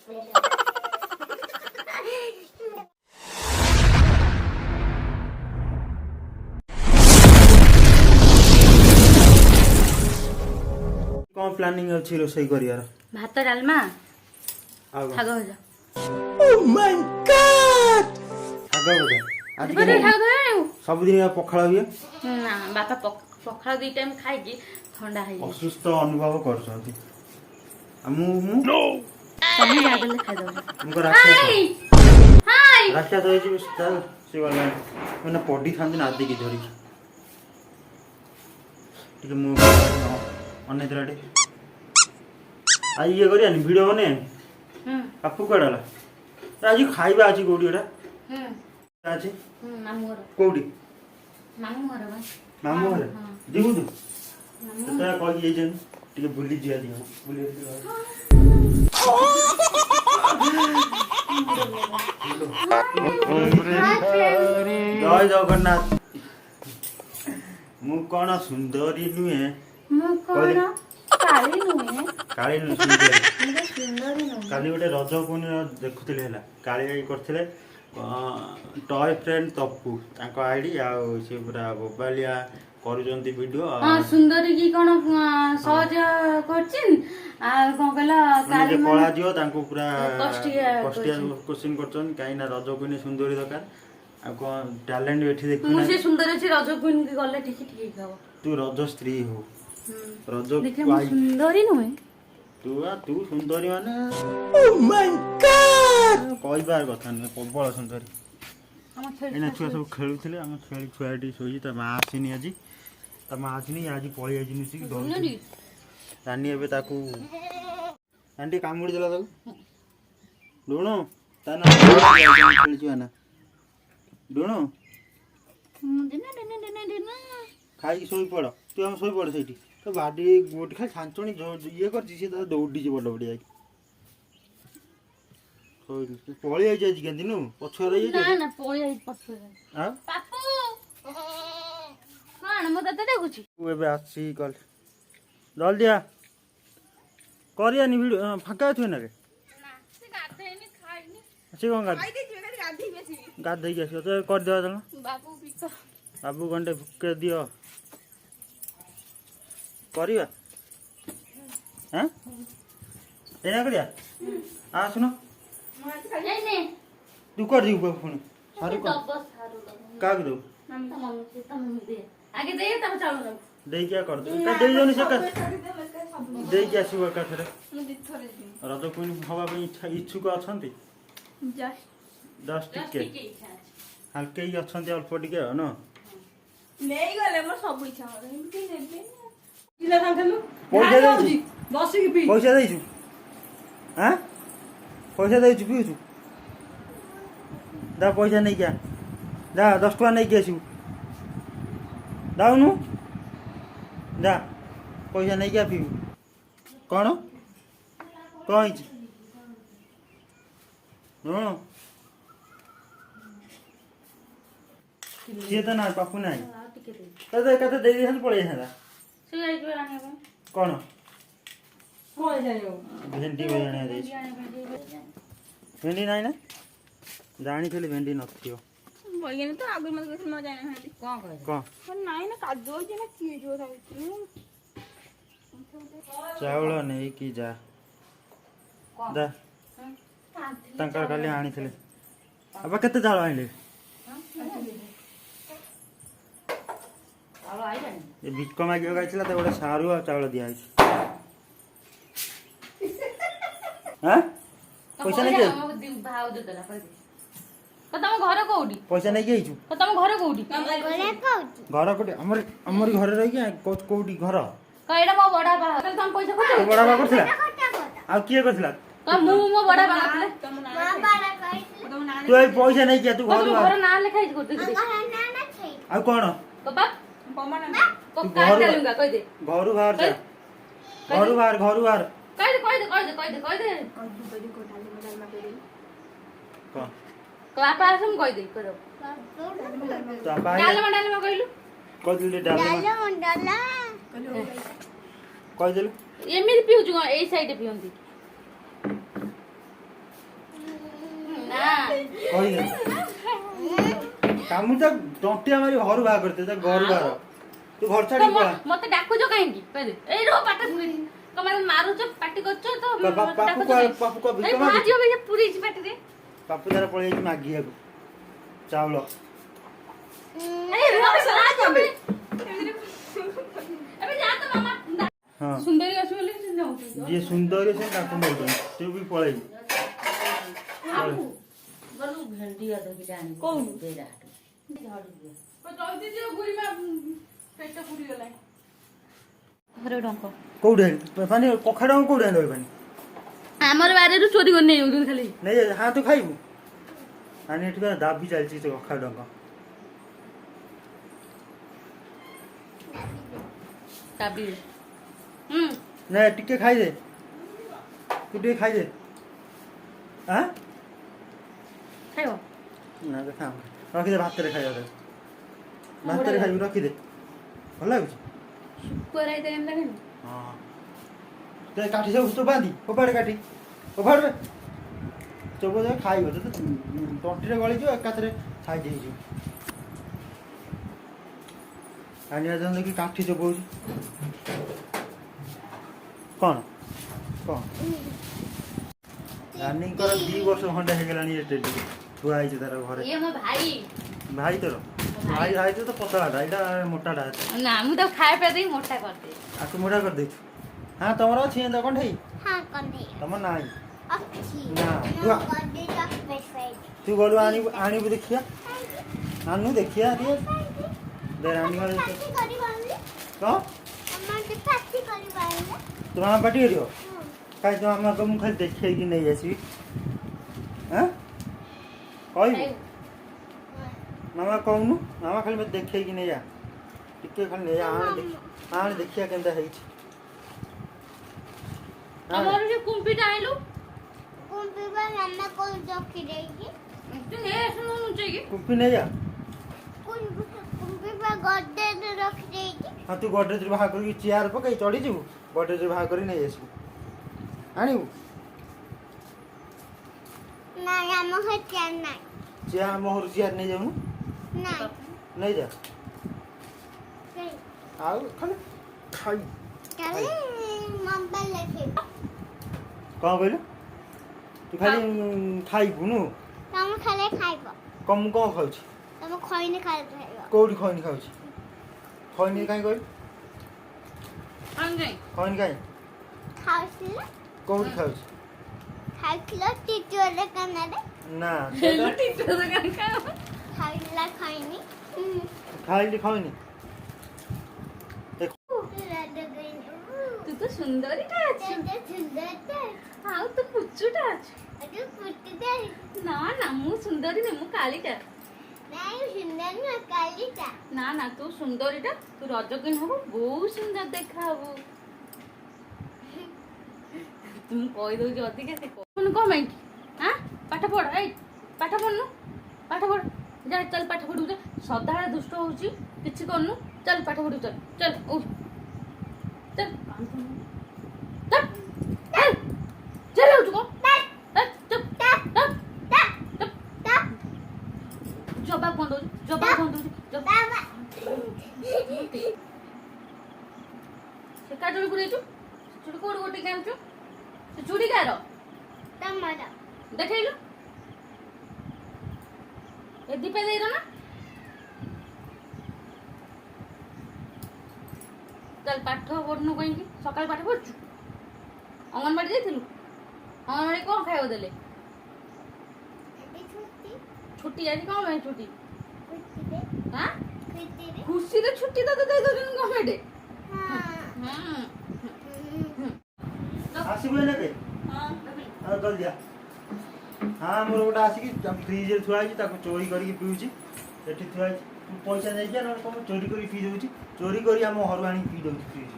कौन प्लानिंग अछि रोसई करियार भात डालमा ଶାଗ ଭଜା। ओ माय गॉड ଶାଗ ଭଜା ଆଜି ଏପଟେ ଶାଗ ଧରିବୁ ସବୁଦିନ ପଖାଳ ହୁଏ ନା ବାପା ପଖାଳ 2 ଟାଇମ ଖାଇକି ଥଣ୍ଡା ହେଇଯାଇଛି। ଅସୁସ୍ଥ ଅନୁଭବ କରୁଛନ୍ତି ମୁଁ ତମେ ଯାହା ଦେଲେ ଖାଇଦବ। ମୁଁ ରାକ୍ଷସ ହାଇ ରାକ୍ଷସ ହେଇଛି ସେ ଗଲା ମାନେ ପଡି ଥାନ୍ତି ନା ଆଦିକି ଧରିକି ଟିକେ ମୁଁ ଅନେଇत्राଟେ ଆଇ ଇଏ କରିଆନି ଭିଡ଼ିଓ ବନେ ପାପୁ କୁଆଡ଼େ ଗଲା ଆଜି ଖାଇବା ଅଛି କୋଉଠି ଏଟା ଅଛି ମାମୁଁ ଘର କୋଉଠି ମାମୁଁ ଘର ବା ମାମୁଁ ଘରେ ଯିବୁ ତୁ ସେତେବେଳେ କହିକି ଯାଇଛନ୍ତି ଟିକେ ବୁଲି ଯିବା ଦିଅ ବୁଲି ଜୟ ଜଗନ୍ନାଥ ମୁଁ କଣ ସୁନ୍ଦରୀ ନୁହେଁ ମୁଁ କଣ କାଳି ନୁହେଁ କାଳି ସୁନ୍ଦରୀ ସୁନ୍ଦରୀ ନୁହେଁ କାଲି ଗୋଟେ ରଜ କୁଇନ ଦେଖୁଥିଲେ ହେଲା କାଳି ଭାଇ କରିଥିଲେ ଟୟ ଫ୍ରେଣ୍ଡ ତପୁ ତାଙ୍କ ଆଇଡି ଆଉ ସେ ପୁରା ବୋବାଲିଆ କରୁଛନ୍ତି ଭିଡ଼ିଓ ହଁ ସୁନ୍ଦରୀ କି କଣ ସହଜ କରିଛି ଆଉ କଣ କହିଲା କାଳି କଳା ଝିଅ ତାଙ୍କୁ ପୁରା କଷ୍ଟିଆ କୋଶ୍ଚିନ୍ କରୁଛନ୍ତି କାହିଁକି ନା ରଜ କୁଇନ ସୁନ୍ଦରୀ ଦରକାର ଆଉ କଣ ଟ୍ୟାଲେଣ୍ଟ ଏଠି ମୁଁ ଦେଖୁନା ସେ ସୁନ୍ଦରୀ ଅଛି ରଜ କୁଇନ କି ଗଲେ ଠିକ ହବ ତୁ ରଜ ସ୍ତ୍ରୀ ହଉ ରଜ ସୁନ୍ଦରୀ ନୁହେଁ ତୁ ସୁନ୍ଦରୀ ମାନେ କହିବାର କଥା ନୁହେଁ ପ୍ରବଳ ସୁନ୍ଦରୀ ଏଇନା ଛୁଆ ସବୁ ଖେଳୁଥିଲେ ଆମ ଛୁଆ ଏଠି ଶୋଇଛି ତା ମା ଆସିନି ଆଜି ତା ମା ଆସିନି ଆଜି ପଳେଇ ଯାଇଛି ମିଶିକି ରାନୀ ଏବେ ତାକୁ ରାନୀ ଟିକେ କାମୁଡ଼ି ଦେଲା ତାକୁ ଲୁଣ ତା ନା ଖେଳିଛୁ ନା ଲୁଣ ଖାଇକି ଶୋଇପଡ଼ ତୁ ଆମ ଶୋଇପଡ଼ ସେଇଠି ତ ବାଡ଼ି ଗୋଟେ ଖାଲି ଛାଞ୍ଚଣି ଇଏ କରିଛି ସେ ତାର ଦୌଡ଼ିଛି ବଡ଼ ବଡ଼ିଆ ପଳେଇ ଯାଇଛି ଆଜି କେମିତି ନୁ ପଛୁଆ ରହିଯାଇଛି ତୁ ଏବେ ଆସିଛି କଲ ଜଲ୍ଦି ଆ କରିଆନି ଭିଡ଼ିଓ ଫାଙ୍କା ଅଛୁ ନା ରେ ସେ କ'ଣ ଗାଧେଇକି ଆସିବ ତ କରିଦେବା ତମ ବାବୁ ଗଣ୍ଡେ ଭୁକେ ଦିଅ କରିବା ହଁ ଏଇନା କରିବା ଆସୁନ ତୁ କୁଆଡ଼େ ଯିବୁ ପୁଣି ସାରୁ କାହାକୁ ଦେବୁ ଦେଇକି କରିଦେବୁ ଦେଇଯାଉନି ସେ ଦେଇକି ଆସିବ ଏକାଥରେ ରଜ କୁଇନ ହବା ପାଇଁ ଇଚ୍ଛୁକ ଅଛନ୍ତି ଜଷ୍ଟ ଟିକେ ହାଲକେଇ ଅଛନ୍ତି ଅଳ୍ପ ଟିକେ ଆଉ ନ ପଇସା ଦେଇଛୁ ଆଁ ପଇସା ଦେଇଛୁ ପିଉଛୁ ଯା ପଇସା ନେଇକି ଆ ଯା 10 ଟଙ୍କା ନେଇକି ଆସିବୁ ଯାଉନୁ ଯା ପଇସା ନେଇକି ଆ ପିଇବୁ କ'ଣ ହେଇଛି ହଁ ସିଏ ତ ନାହିଁ ପାପୁ ନାହିଁ ତ ଏକାଥରେ ଦେଇ ଦେଇଥାନ୍ତି ପଳେଇ ଯାଇଥାନ୍ତା କ'ଣ ଭେଣ୍ଡି ଆଣିବା ଦେଇଛି ଭେଣ୍ଡି ନାହିଁ ନା ଜାଣିଥିଲି ଭେଣ୍ଡି ନଥିବ ଚାଉଳ ନେଇକି ଯା ତାଙ୍କର କାଲି ଆଣିଥିଲେ ବାପା କେତେ ଚାଉଳ ଆଣିଲେ ଏ ଭିକ ମାଗିବାକୁ ଯାଇଥିଲା ତ ଗୋଟେ ସାରୁ ଆଉ ଚାଉଳ ଦିଆହେଇଛି ପଇସା ନେଇକି ତମ ଘର କୋଉଠି ପଇସା ନେଇକି ଯାଇଛୁ ତମ ଘର କୋଉଠି ଘର କୋଉଠି ଆମରି ଘରେ ରହିକି କୋଉଠି ଘର ଏଇଟା ମୋ ବଡ ବାପା ତମ ପଇସା ବଡ ବାପା କରିଥିଲା ଆଉ କିଏ କରିଥିଲା ମୁଁ ମୋ ବଡ ବାପା ତୁ ଏଇ ପଇସା ନେଇକି ତୁ ଘର ନାଁ ଲେଖା ହେଇଛି ଆଉ କ'ଣ ଘରୁ ବାହାର ବାପା ଆସ ମୁଁ କହିଦେବି କହିଦେଲୁ ଏମିତି ପିଉଛୁ କ'ଣ ଏଇ ସାଇଡରେ ପିଅନ୍ତି କହିଦେ କାମୁ ତା ଟଣ୍ଟିଆ ମାରି ଘରୁ ବାହା କରିତେ ତା ଘରୁ ବାହାର ତୁ ଘର ଛାଡି ପଳା ମତେ ଡାକୁଛ କାହିଁକି କହିଦେ ଏଇ ରୋ ପାଟ ତମେ ମାରୁଛ ପାଟି କରୁଛ ତ ପାପୁ ଭିକ ମାଗୁ ଭାଜିବ ବି ପୁରୀଛି ପାଟିରେ ପାପୁ ତାର ପଳେଇ ଯାଇଛି ମାଗିବାକୁ ଚାଉଳ ଏଇ ରୋ ସାହାଯ୍ୟ ବି ଏବେ ଯା ତ ମାମା ହଁ ସୁନ୍ଦରୀ ଅଛି ବୋଲି ସେ ଯାଉଛୁ ଯିଏ ସୁନ୍ଦର ସେ ତାକୁ ନେଉଛନ୍ତି ତୁ ବି ପଳେଇବୁ ଗଲୁ ଭେଣ୍ଡି ଅଧ କିଲୋ ଆଣି କୋଉଠୁ? ଦେଇରା ଝାଡୁ ଦିଅ ଜଲ୍ଦି ଯିବ ଗୁରିମା ପେଟ ପୁରି ଗଲାଣି ଘରେ ଡଙ୍କ କୋଉଠି ଆଣି ପାନି କଖାଡ କୋଉଠି ଆଣି ପାନି ଆମର ବାରିରୁ ଚୋରି କରି ନେଇ ଯାଉଛନ୍ତି ଖାଲି ନେଇ ହଁ ତୁ ଖାଇବୁ ଆଣି ଏଠି ଦାବି ଚାଲିଛି ସେ କଖାଡଙ୍କ ଚାବି ନେ ଟିକେ ଖାଇଦେ ତୁ ଟିକେ ଖାଇଦେ ଆଁ ଖାଇବ ନା ଖା ରଖିଦେ ଭାତରେ ଖାଇବା ଭାତରେ ଖାଇବୁ ରଖିଦେ ଭଲ ଲାଗୁଛି ଶୁଖୁଆ ରାଇତା କେମିତି ଲାଗେନି ହଁ ଦେ କାଠି ସବୁ ତୁ ବାନ୍ଧି ଫୋପାଡ଼େ କାଠି ଫୋପାଡ଼ବେ ଚୋବ ଯାଏ ଖାଇବ ତ ତଣ୍ଟିରେ ଗଳିଯିବ ଏକାଥରେ ସାଇଜ୍ ହେଇଯିବ ଆଣିବା ଜଣ ଦେଖି କାଠି ଚୋବଉଛି କ'ଣ କ'ଣ ରାନୀଙ୍କର 2 ବର୍ଷ ଖଣ୍ଡେ ହେଇଗଲାଣି ଏଠି ଛୁଆ ହେଇଛି ତାର ଘରେ ଇଏ ମୋ ଭାଇ ଭାଇ ତୋର ଭାଇ ଭାଇ ତ ପତଳାଟା ଏଇଟା ମୋଟାଟା ନା ମୁଁ ତାକୁ ଖାଇବା ପିଇବା ଦେଇକି ମୋଟା କରିଦିଏ ଆକୁ ମୋଟା କରିଦେଇଛୁ ହଁ ତମର ଅଛି ଏନ୍ତା କଣ୍ଢେଇ हाँ कंधे ତମର ନାହିଁ अच्छी ନା कंधे का बेस्ट फ्रेंड ତୁ ଗଲୁ ଆଣିବୁ ଦେଖିଆ ଆଣୁ ଦେଖିଆ ଟିକେ ଦେ ରାନୀ ଘରେ पार्टी करी बांधले କ'ଣ हमारे पार्टी करी बांधले ତୋ ମାମା ପାଟି କରିବ କାହିଁ ତୋ ମାମାକୁ ମୁଁ ଖାଲି ଦେଖେଇକି ନେଇ ଆସିବି ହଁ କହିବୁ ମାମା କହୁନୁ ମାମା ଖାଲି ମୋତେ ଦେଖେଇକି ନେଇଯା ଟିକେ ଖାଲି ନେଇଯା ଆଣେ ଦେଖିଆ କେନ୍ତା ହେଇଛି ତମର ସେ କୁମ୍ପିଟା ଆଇଲୁ कौन पीवा मम्मा को जोकी देगी ତୁ ନେଇ ଆସୁନୁ ଲୁଚେଇକି କୁପି ନେଇଯା कौन पीवा गड्ढे में रख देगी ହଁ ତୁ ଗଡରେଜରୁ ବାହାର କରିକି ଚେୟାର ପକେଇ ଚଢ଼ିଯିବୁ ଗଡରେଜରୁ ବାହାର କରି ନେଇ ଆସିବୁ ଆଣିବୁ ना हम है क्या नहीं ଚେୟାର ଆମ ଘରୁ ଚେୟାର ନେଇଯାଉନୁ नहीं ନେଇଯା ଆଉ ଖାଲି ଖାଇ चले मम्मा लेके କ'ଣ କହିଲୁ ତୁ ଖାଲି ଖାଇବୁନୁ तुम खाले खाइबो କ'ଣ ମୁଁ କ'ଣ ଖାଉଛି तुम खोइने खाइबो କୋଉଠି ଖଇନି ଖାଉଛି ଖଇନି କାହିଁ କହିଲୁ ଆଣିଯାଇ ଖଇନି କାହିଁ खाउसिला କୋଉଠି ଖାଉଛି खाइला टीचर कनारे ନା ହେଲୋ ଟିଚର ଦୋକାନ ଖାଅ खाइला खाइनी ଖାଇଲି ଖଇନି ତୁ ତ ସୁନ୍ଦରୀଟା ଅଛୁ ଆଉ ତୁ ପୁଚୁଟା ଅଛୁ ନା ନା ମୁଁ ସୁନ୍ଦରୀ ନୁହେଁ ମୁଁ କାଳିଟା ନା ନା ତୁ ସୁନ୍ଦରୀଟା ତୁ ରଜକିନ ହବୁ ବହୁତ ସୁନ୍ଦର ଦେଖା ହବୁ ତୁ ମୁଁ କହିଦଉଛି ଅଧିକା ସେ କହୁନୁ କ'ଣ ପାଇଁ କି ଆଁ ପାଠ ପଢ ଏଇ ପାଠ ପଢୁନୁ ପାଠ ପଢ ଯା ଚାଲ ପାଠ ପଢିବୁ ଯା ସଦାବେଳେ ଦୁଷ୍ଟ ହଉଛି କିଛି କରୁନୁ ଚାଲ ପାଠ ପଢିବୁ ଚାଲ ଚାଲ ଓ ଚାଲ ଚାଲ ଚାଲ ଯାଉଛୁ କ'ଣ ଜବାବ କ'ଣ ଦଉଛି ଜବାବ କ'ଣ ଦଉଛି ସେ କାହା ଚୁଡ଼ି ପୁରେଇଛୁ ଚୁଡ଼ି କୋଉଠି ଗୋଟେ ଆଣିଛୁ ସେ ଚୁଡ଼ି କାହାର ଦେଖେଇଲୁ ଏ ଦୀପା ଦେଇର ନା ଚାଲ ପାଠ ପଢୁନୁ କାହିଁକି ସକାଳେ ପାଠ ପଢୁଛୁ ଅଙ୍ଗନବାଡି ଯାଇଥିଲୁ ଅଙ୍ଗନବାଡି କ'ଣ ଖାଇବାକୁ ଦେଲେ ଛୁଟି ଆଜି କ'ଣ ପାଇଁ ଛୁଟି ହଁ ଖୁସିରେ ଛୁଟି ତତେ ଦେଇ ଦଉଛନ୍ତି ଗଭର୍ଣ୍ଣମେଣ୍ଟ ଆସିବୁ ଏଇନା କେ ଆଉ ଜଲ୍ଦି ଆ ହଁ ମୋର ଗୋଟେ ଆସିକି ଫ୍ରିଜରେ ଥୁଆ ହେଇଛି ତାକୁ ଚୋରି କରିକି ପିଉଛି ଏଠି ଥୁଆ ହେଇଛି ପଇସା ନେଇକି ନହେଲେ କ'ଣ ଚୋରି କରିକି ପିଇ ଦେଉଛି ଚୋରି କରି ଆମ ଘରୁ ଆଣିକି ପିଇ ଦେଉଛି ଫ୍ରିଜ୍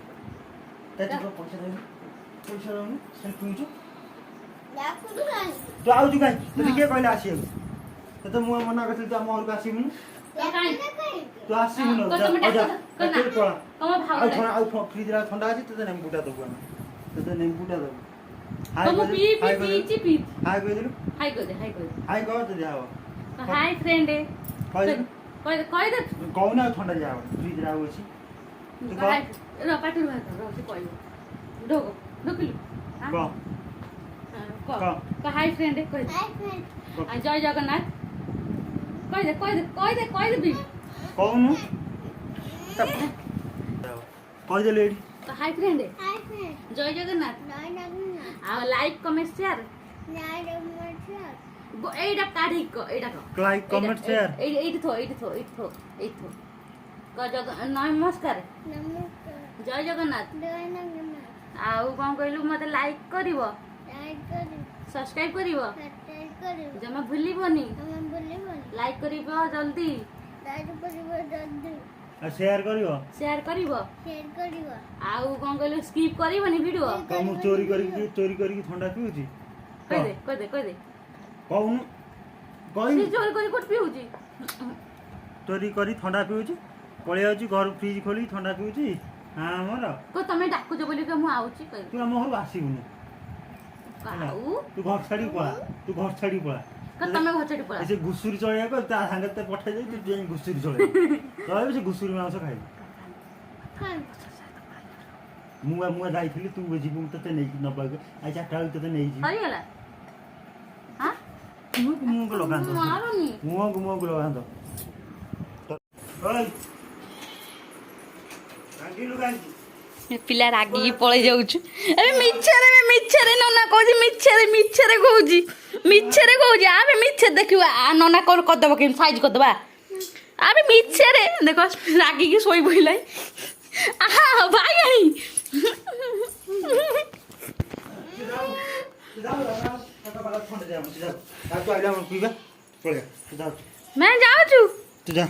ପଇସା ଦେଉନି ପଇସା ଦେଉନି ସେ ପିଉଛୁ ତୁ ଆଉଛୁ କାହିଁକି ତୋତେ କିଏ କହିଲେ ଆସିବାକୁ ତତେ ମୁଁ ମନା କରିଥିଲି ତୁ ଆମ ଘରକୁ ଆସିବୁନି ତୁ ଆସିବୁନି ପଳା ଆଉ ଫ୍ରିଜରେ ଥଣ୍ଡା ଅଛି ତତେ ନେମ୍ବୁଟା ଦେବୁ ଆମେ ତତେ ନେମ୍ବୁଟା ଦେବୁ ହାଇ କହିଦେଲୁ ହାଇ କହିଦେ ହାଇ କହିଦେ ହାଇ କହ ତ ଦିଆ ହବ ହାଇ ଫ୍ରେଣ୍ଡ କହିଦେ କହିଦେ କହୁନା ଆଉ ଥଣ୍ଡା ଯାଅ ଫ୍ରିଜରେ ଆଉ ଅଛି ତୁ କହ ପାଟିରୁ ବାହାର କର ସେ କହିବ ଢୋକ ଢୋକିଲୁ କହ ହାଇ ଫ୍ରେଣ୍ଡ କହିଦେ ହାଇ ଫ୍ରେଣ୍ଡ ଆଉ ଜୟ ଜଗନ୍ନାଥ କହିଦେ ବି କହୁନୁ କହିଦେଲି ଏଇଠି ହାଇ ଫ୍ରେଣ୍ଡ ହାଇ ଫ୍ରେଣ୍ଡ ଜୟ ଜଗନ୍ନାଥ ଜୟ ଜଗନ୍ନାଥ ଆଉ ଲାଇକ୍ କମେଣ୍ଟ ସେୟାର ଜୟ ଜଗନ୍ନାଥ এইটা কাঢ়ি এইটা কর লাইক কমেন্ট শেয়ার এইটি থো নমস্কার নমস্କାର জয় জগন্নাথ ଜୟ ଜଗନ୍ନାଥ ଆଉ କ'ଣ କହିଲୁ ମତେ ଲାଇକ୍ କରିବ ଲାଇକ୍ କରି ସବସ୍କ୍ରାଇବ୍ କରିବ ସବସ୍କ୍ରାଇବ୍ କରିବ ଜମା ଭୁଲିବନି ତମେ ଭୁଲିବନି ଲାଇକ୍ କରିବ ଜଲ୍ଦି ଲାଇକ୍ କରିବ ଜଲ୍ଦି ଆଉ ସେୟାର କରିବ ସେୟାର କରିବ ସେୟାର କରିବ ଆଉ କ'ଣ କହିଲୁ ସ୍କିପ୍ କରିବନି ଭିଡ଼ିଓ କହ ମୁଁ ଚୋରି କରିକି ଥଣ୍ଡା ପିଉଛି କହିଦେ କହୁନୁ କହିନି ସେ ଚୋରି କରି କୋଉଠି ପିଉଛି ଚୋରି କରି ଥଣ୍ଡା ପିଉଛି ପଳେଇ ଯାଉଛି ଘରୁ ଫ୍ରିଜ୍ ଖୋଲିକି ଥଣ୍ଡା ପିଉଛି ହଁ ଆମର ତମେ ଡାକୁଛ ବୋଲି ମୁଁ ଆଉଛି କହିଦେ ତୁ ଆମ ଘରକୁ ଆସିବୁନି ଆଉ ତୁ ଘର ଛାଡିକି ପଳା ତମେ ଘରଛାଡି ପଳା ସେ ଘୁଷୁରୀ ଚଳେଇବାକୁ ତା ସାଙ୍ଗରେ ତ ପଠେଇ ଦେଇ ତୁ ଯାଇ ଘୁଷୁରୀ ଚଳେଇବୁ ରହିବୁ ସେ ଘୁଷୁରୀ ମାଂସ ଖାଇବୁ ମୁଁ ଯାଇଥିଲି ତୁ ଯିବୁ ତତେ ନେଇକି ନବାକୁ ଆଜି 4ଟା ବେଳକୁ ତତେ ନେଇଯିବି ସରିଗଲା ମୁହଁକୁ ଲଗାନ୍ତ ମାରୁନି ମୁହଁକୁ ଲଗାନ୍ତ ରାଗିଲୁ କାହିଁକି ପିଲା ରାଗିକି ପଳେଇ ଯାଉଛୁ ଏବେ ମିଛରେ ନନା କହୁଛି ମିଛରେ କହୁଛି ଆବେ ମିଛରେ ଦେଖିବା ନନା କଣ କରିଦବ କେମିତି ସାଇଜ କରିଦବା ଆବେ ମିଛରେ ଦେଖ ରାଗିକି ଶୋଇ ପଇଲା ଭାଇ ପିଇବା ପଳେଇବା मैं जाऊँ ତୁ ଯା